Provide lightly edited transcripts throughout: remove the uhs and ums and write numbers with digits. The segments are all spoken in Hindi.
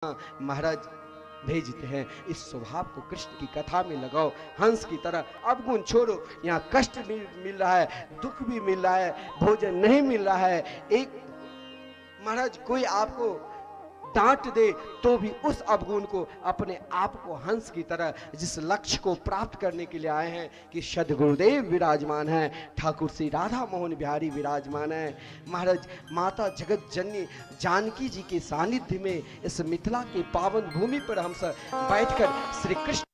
महाराज भेजते हैं। इस स्वभाव को कृष्ण की कथा में लगाओ, हंस की तरह। अवगुण छोड़ो, यहाँ कष्ट मिल रहा है, दुख भी मिल रहा है, भोजन नहीं मिल रहा है, एक महाराज कोई आपको डांट दे तो भी उस अवगुण को अपने आप को हंस की तरह, जिस लक्ष्य को प्राप्त करने के लिए आए हैं कि सदगुरुदेव विराजमान है, ठाकुर श्री राधा मोहन बिहारी विराजमान है। महाराज माता जगत जननी जानकी जी के सानिध्य में इस मिथिला के पावन भूमि पर हम सब बैठकर श्री कृष्ण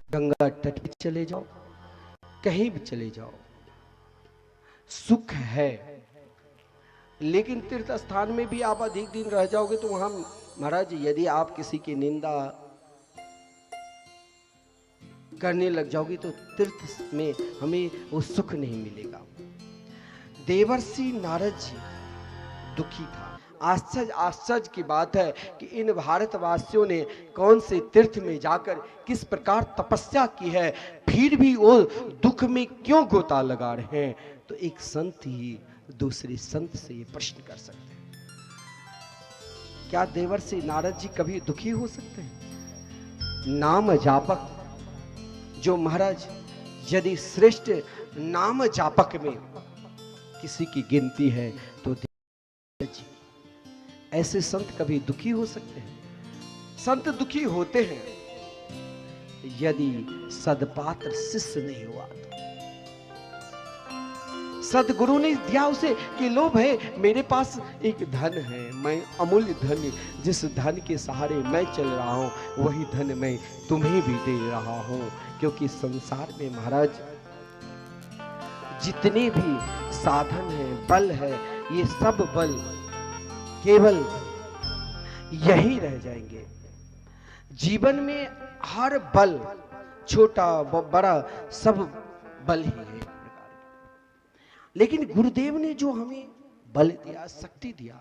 गंगा तट पे चले जाओ, कहीं भी चले जाओ, सुख है। लेकिन तीर्थ स्थान में भी आप अधिक दिन रह जाओगे तो वहां महाराज यदि आप किसी की निंदा करने लग जाओगी तो तीर्थ में हमें वो सुख नहीं मिलेगा। देवर्षि नारद जी दुखी था। आश्चर्य की बात है कि इन भारतवासियों ने कौन से तीर्थ में जाकर किस प्रकार तपस्या की है, फिर भी वो दुख में क्यों गोता लगा रहे हैं। तो एक संत ही दूसरे संत से ये प्रश्न कर सकते हैं, क्या देवर्षि नारद जी कभी दुखी हो सकते हैं? नाम जापक जो महाराज, यदि श्रेष्ठ नाम जापक में किसी की गिनती है तो देवर्षि जी। ऐसे संत कभी दुखी हो सकते हैं? संत दुखी होते हैं यदि सदपात्र शिष्य नहीं हुआ तो। सदगुरु ने दिया उसे कि लो भाई मेरे पास एक धन है, मैं अमूल्य धन, जिस धन के सहारे मैं चल रहा हूं वही धन मैं तुम्हें भी दे रहा हूं। क्योंकि संसार में महाराज जितने भी साधन है, बल है, ये सब बल केवल यही रह जाएंगे। जीवन में हर बल, छोटा बड़ा, सब बल ही है। लेकिन गुरुदेव ने जो हमें बल दिया, शक्ति दिया,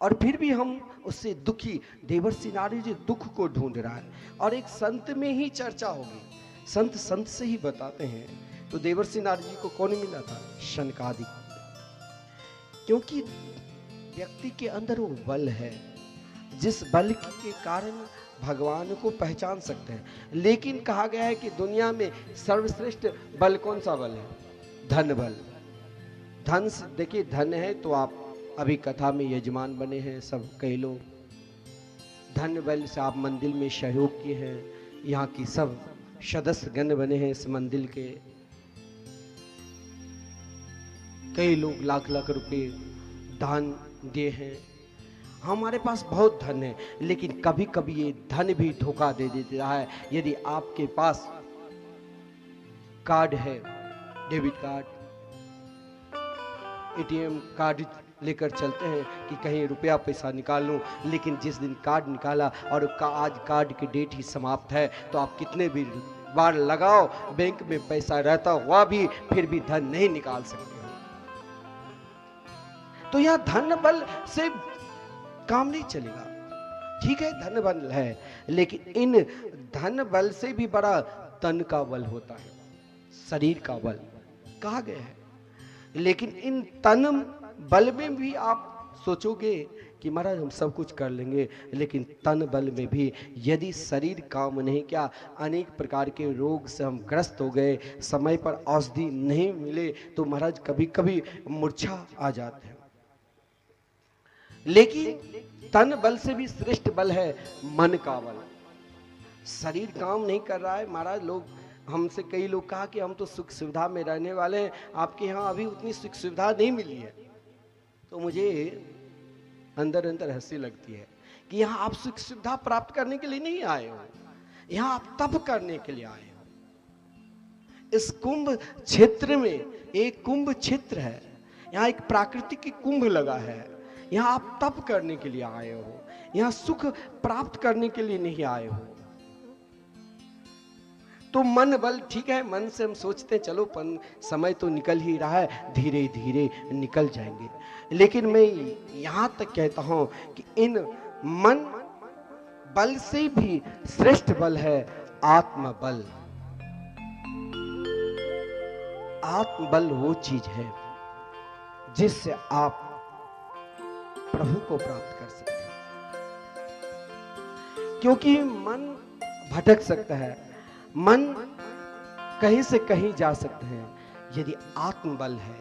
और फिर भी हम उससे दुखी। देवर्षि नारद जी दुख को ढूंढ रहा है और एक संत में ही चर्चा होगी। संत संत से ही बताते हैं। तो देवर्षि नारद जी को कौन मिला था? शनकादिक। क्योंकि व्यक्ति के अंदर वो बल है जिस बल के कारण भगवान को पहचान सकते हैं। लेकिन कहा गया है कि दुनिया में सर्वश्रेष्ठ बल कौन सा बल है? धन बल। धन से देखिए, धन है तो आप अभी कथा में यजमान बने हैं सब कई लोग। धन बल से आप मंदिर में सहयोग किए हैं, यहाँ की सब सदस्य गण बने हैं इस मंदिर के। कई लोग लाख लाख रुपए दान दिए हैं। हमारे पास बहुत धन है, लेकिन कभी कभी ये धन भी धोखा दे देता है। यदि आपके पास कार्ड है, डेबिट कार्ड, एटीएम कार्ड लेकर चलते हैं कि कहीं रुपया पैसा निकाल लूं, लेकिन जिस दिन कार्ड निकाला और आज कार्ड की डेट ही समाप्त है, तो आप कितने भी बार लगाओ, बैंक में पैसा रहता हुआ भी फिर भी धन नहीं निकाल सकते। तो यह धन बल से काम नहीं चलेगा। ठीक है, धन बल है, लेकिन इन धन बल से भी बड़ा तन का बल होता है, शरीर का बल कहा गया है। लेकिन इन तन बल में भी आप सोचोगे कि महाराज हम सब कुछ कर लेंगे, लेकिन तन बल में भी यदि शरीर काम नहीं किया, अनेक प्रकार के रोग से हम ग्रस्त हो गए, समय पर औषधि नहीं मिले, तो महाराज कभी कभी मूर्छा आ जाते हैं। लेकिन तन बल से भी श्रेष्ठ बल है मन का बल। शरीर काम नहीं कर रहा है महाराज, लोग हमसे कई लोग कहा कि हम तो सुख सुविधा में रहने वाले हैं, आपके यहाँ अभी उतनी सुख सुविधा नहीं मिली है। तो मुझे अंदर अंदर हंसी लगती है कि यहाँ आप सुख सुविधा प्राप्त करने के लिए नहीं आए हो, यहाँ आप तप करने के लिए आए हो। इस कुंभ क्षेत्र में एक कुंभ क्षेत्र है, यहाँ एक प्राकृतिक कुंभ लगा है, यहाँ आप तप करने के लिए आए हो, यहाँ सुख प्राप्त करने के लिए नहीं आए हो। तो मन बल ठीक है, मन से हम सोचते हैं चलो समय तो निकल ही रहा है, धीरे धीरे निकल जाएंगे। लेकिन मैं यहां तक कहता हूं कि इन मन बल से भी श्रेष्ठ बल है आत्मबल। आत्मबल वो चीज है जिससे आप प्रभु को प्राप्त कर सकते हैं। क्योंकि मन भटक सकता है, मन कहीं से कहीं जा सकते हैं। यदि आत्मबल है,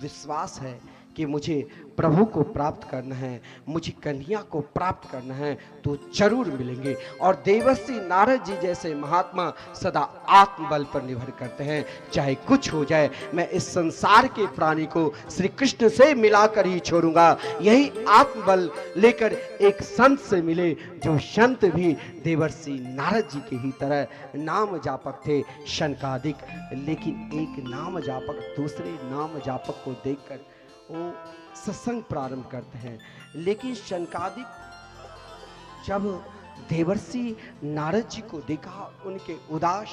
विश्वास है कि मुझे प्रभु को प्राप्त करना है, मुझे कन्हैया को प्राप्त करना है, तो जरूर मिलेंगे। और देवर्षि नारद जी जैसे महात्मा सदा आत्मबल पर निर्भर करते हैं। चाहे कुछ हो जाए, मैं इस संसार के प्राणी को श्री कृष्ण से मिलाकर ही छोड़ूंगा। यही आत्मबल लेकर एक संत से मिले, जो संत भी देवर्षि नारद जी के ही तरह नाम जापक थे, शनकादिक। लेकिन एक नाम जापक दूसरे नाम जापक को देखकर वो सत्संग प्रारंभ करते हैं। लेकिन शनकादिक जब देवर्षि नारद जी को देखा उनके उदास,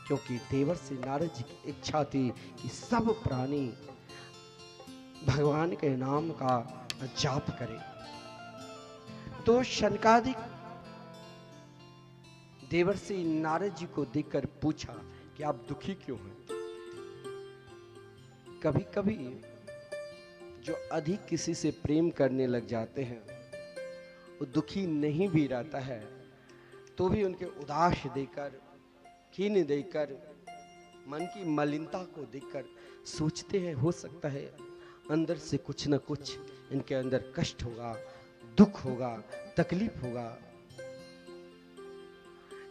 क्योंकि देवर्षि नारद जी की इच्छा थी कि सब प्राणी भगवान के नाम का जाप करें। तो शनकादिक देवर्षि नारद जी को देखकर पूछा कि आप दुखी क्यों हैं? कभी कभी जो अधिक किसी से प्रेम करने लग जाते हैं वो दुखी नहीं भी रहता है, तो भी उनके उदास देकर, कीन देकर, मन की मलिनता को देखकर सोचते हैं हो सकता है अंदर से कुछ न कुछ इनके अंदर कष्ट होगा, दुख होगा, तकलीफ होगा।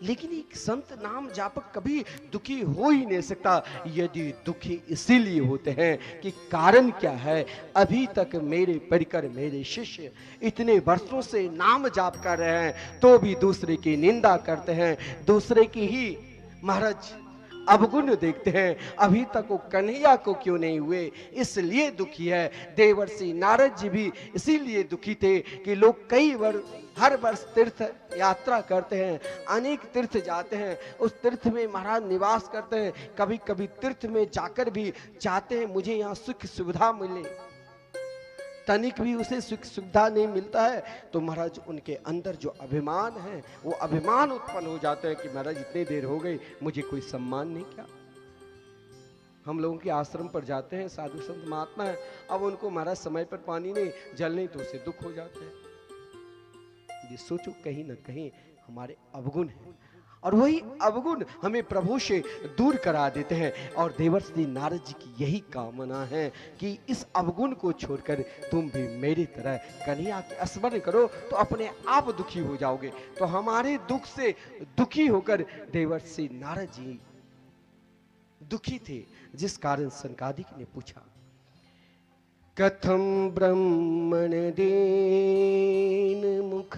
लेकिन एक संत नाम जापक कभी दुखी हो ही नहीं सकता। यदि दुखी इसीलिए होते हैं कि कारण क्या है, अभी तक मेरे परिकर, मेरे शिष्य इतने वर्षों से नाम जाप कर रहे हैं तो भी दूसरे की निंदा करते हैं, दूसरे की ही महाराज अवगुण देखते हैं, अभी तक वो कन्हैया को क्यों नहीं हुए, इसलिए दुखी है। देवर्षि नारद जी भी इसीलिए दुखी थे कि लोग कई बार हर वर्ष तीर्थ यात्रा करते हैं, अनेक तीर्थ जाते हैं, उस तीर्थ में महाराज निवास करते हैं, कभी कभी तीर्थ में जाकर भी चाहते हैं मुझे यहाँ सुख सुविधा मिले, तनिक भी उसे सुख सुविधा नहीं मिलता है तो महाराज उनके अंदर जो अभिमान है वो अभिमान उत्पन्न हो जाता है कि महाराज इतनी देर हो गई मुझे कोई सम्मान नहीं किया। हम लोगों के आश्रम पर जाते हैं, साधु संत महात्मा है, अब उनको महाराज समय पर पानी नहीं, जल नहीं तो उसे दुख हो जाता है। ये सोचो कहीं ना कहीं हमारे अवगुण है और वही अवगुण हमें प्रभु से दूर करा देते हैं। और देवर्षि नारद जी की यही कामना है कि इस अवगुण को छोड़कर तुम भी मेरी तरह कन्हैया के स्मरण करो तो अपने आप दुखी हो जाओगे। तो हमारे दुख से दुखी होकर देवर्षि नारद जी दुखी थे, जिस कारण सनकादिक ने पूछा कथम ब्रह्मण दीन मुख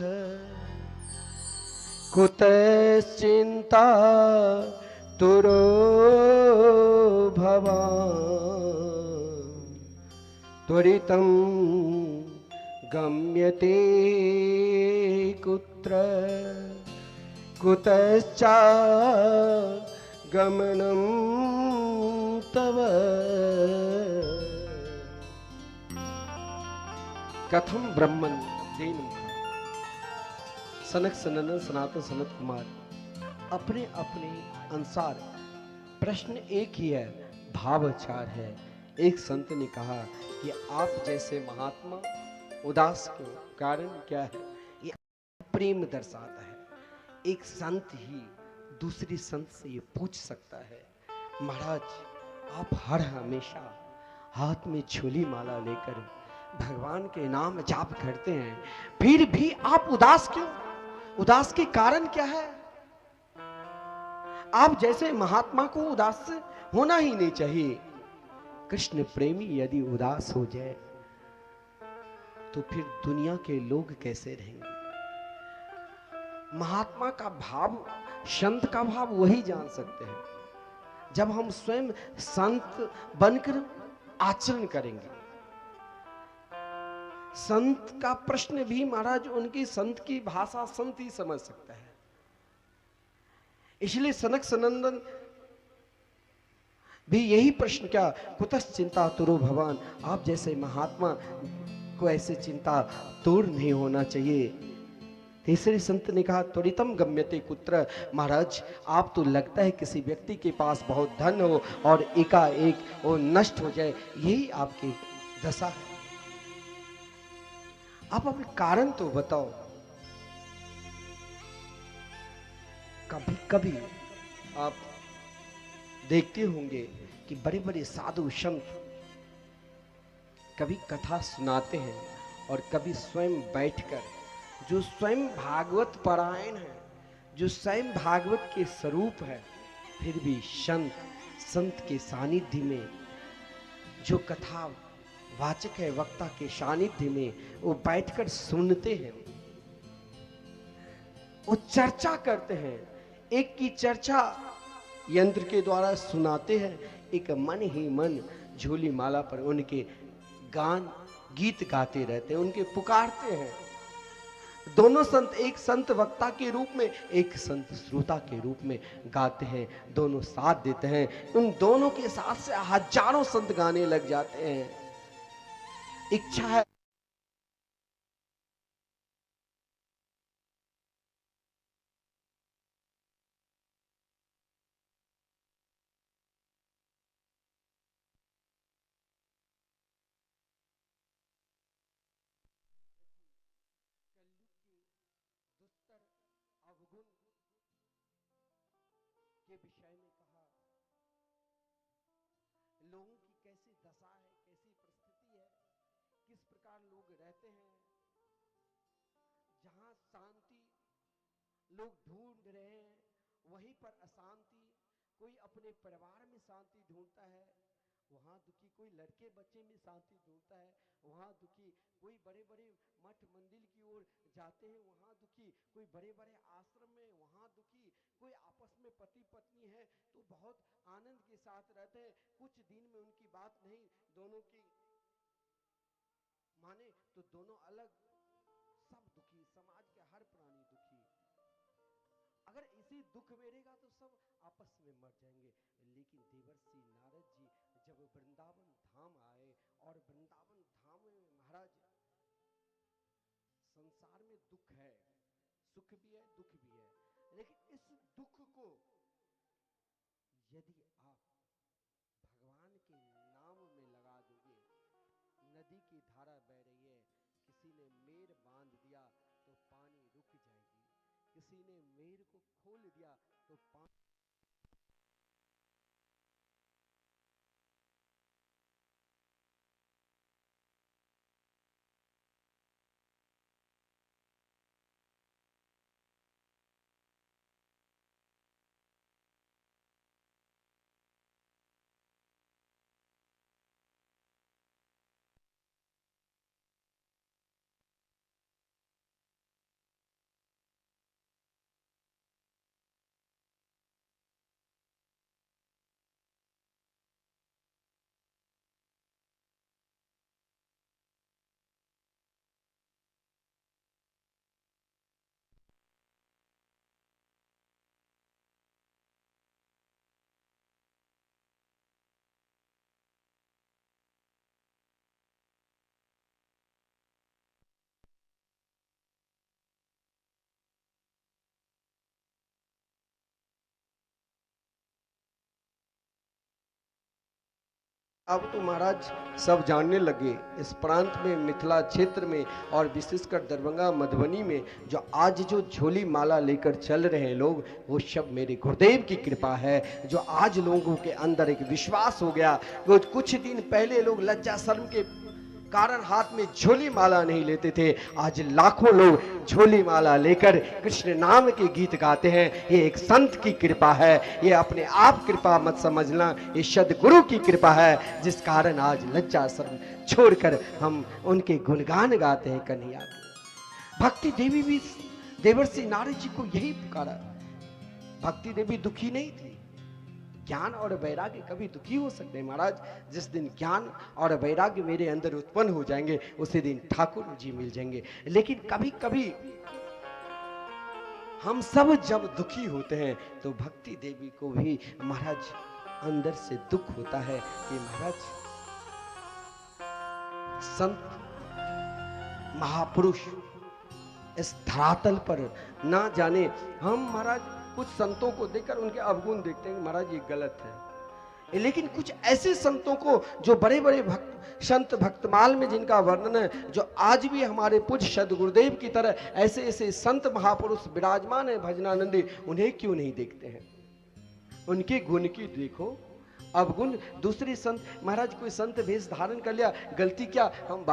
कुतश्चिंता तुरो भवान् त्वरितं गम्यते कुत्र कुतश्चा गमनं तव। कथम ब्रह्मन् देन सनक सनंदन सनातन सनत कुमार अपने अपने अनुसार प्रश्न एक ही है, भावाचार है। एक संत ने कहा कि आप जैसे महात्मा उदास क्यों, कारण क्या है? ये प्रेम दर्शाता है। एक संत ही दूसरी संत से ये पूछ सकता है महाराज आप हर हमेशा हाथ में झोली माला लेकर भगवान के नाम जाप करते हैं, फिर भी आप उदास क्यों? उदास के कारण क्या है? आप जैसे महात्मा को उदास होना ही नहीं चाहिए। कृष्ण प्रेमी यदि उदास हो जाए तो फिर दुनिया के लोग कैसे रहेंगे? महात्मा का भाव, संत का भाव वही जान सकते हैं जब हम स्वयं संत बनकर आचरण करेंगे। संत का प्रश्न भी महाराज उनकी संत की भाषा संत ही समझ सकता है। इसलिए सनक सनंदन भी यही प्रश्न क्या, कुतश्च चिंता तुरो भवान, आप जैसे महात्मा को ऐसे चिंता दूर नहीं होना चाहिए। तीसरे संत ने कहा त्वरितम गम्यते कुत्र, महाराज आप तो लगता है किसी व्यक्ति के पास बहुत धन हो और एकाएक वो नष्ट हो जाए, यही आपकी दशा है। आप अपने कारण तो बताओ। कभी कभी आप देखते होंगे कि बड़े बड़े साधु संत कभी कथा सुनाते हैं और कभी स्वयं बैठकर, जो स्वयं भागवत परायण है, जो स्वयं भागवत के स्वरूप है, फिर भी संत के सानिध्य में, जो कथा वाचक है वक्ता के सानिध्य में, वो बैठकर सुनते हैं, वो चर्चा करते हैं। एक की चर्चा यंत्र के द्वारा सुनाते हैं, एक मन ही मन झोली माला पर उनके गान गीत गाते रहते हैं, उनके पुकारते हैं। दोनों संत, एक संत वक्ता के रूप में, एक संत श्रोता के रूप में गाते हैं, दोनों साथ देते हैं। उन दोनों के साथ से हजारों संत गाने लग जाते हैं। इच्छा है दुस्तर अवगुण के विषय में कहा, लोगों की कैसी दशा है, कैसी परिस्थिति है, किस प्रकार लोग रहते हैं, जहां शांति लोग ढूंढ रहे हैं वहीं पर अशांति। कोई अपने परिवार में शांति ढूंढता है, वहां दुखी। कोई लड़के बच्चे में शांति ढूंढता है, वहां दुखी। कोई बड़े बड़े मठ मंदिर की ओर जाते हैं, वहां दुखी। कोई बड़े बड़े आश्रम में, वहां दुखी। कोई आपस में पति पत्नी है तो बहुत आनंद के साथ रहते हैं, कुछ दिन में उनकी बात नहीं दोनों की माने तो दोनों अलग, सब दुखी। समाज के हर प्राणी दुखी। अगर इसी दुख बेरेगा तो सब आपस में मर जाएंगे। लेकिन देवर्षि नारद जी जब वृंदावन धाम आए, और वृंदावन धाम में महाराज, संसार में दुख है, सुख भी है, दुख भी है, लेकिन इस दुख को यदि आप भगवान के नाम में लगा दोगे, नदी की धारा बह रही है, किसी ने मेर बांध दिया तो पानी रुक जाएगी, किसी ने मेर को खोल दिया तो पानी अब तो महाराज सब जानने लगे इस प्रांत में, मिथिला क्षेत्र में, और विशेषकर दरभंगा मधुबनी में जो आज जो झोली माला लेकर चल रहे हैं लोग, वो सब मेरे गुरुदेव की कृपा है। जो आज लोगों के अंदर एक विश्वास हो गया। वो कुछ दिन पहले लोग लज्जा शर्म के कारण हाथ में झोली माला नहीं लेते थे, आज लाखों लोग झोली माला लेकर कृष्ण नाम के गीत गाते हैं। ये एक संत की कृपा है, ये अपने आप कृपा मत समझना, ये सद्गुरु की कृपा है, जिस कारण आज लज्जा शर्म छोड़कर हम उनके गुणगान गाते हैं कन्हैया के। भक्ति देवी भी देवर्षि नारद जी को यही पुकारा। भक्ति देवी दुखी नहीं थी। ज्ञान और वैराग्य कभी दुखी हो सकते हैं महाराज? जिस दिन ज्ञान और वैराग्य मेरे अंदर उत्पन्न हो जाएंगे, उसी दिन ठाकुर जी मिल जाएंगे। लेकिन कभी कभी हम सब जब दुखी होते हैं तो भक्ति देवी को भी महाराज अंदर से दुख होता है कि महाराज संत महापुरुष इस धरातल पर ना जाने। हम महाराज कुछ संतों को देखकर उनके अवगुण देखते हैं, महाराज ये गलत है। लेकिन कुछ ऐसे संतों को जो बड़े बड़े संत भक्तमाल में जिनका वर्णन है, जो आज भी हमारे पूज्य सदगुरुदेव की तरह ऐसे ऐसे संत महापुरुष विराजमान है भजनानंदी, उन्हें क्यों नहीं देखते हैं? उनके गुण की देखो, अवगुण। दूसरे संत महाराज, कोई संत वेश धारण कर लिया, गलती क्या? हम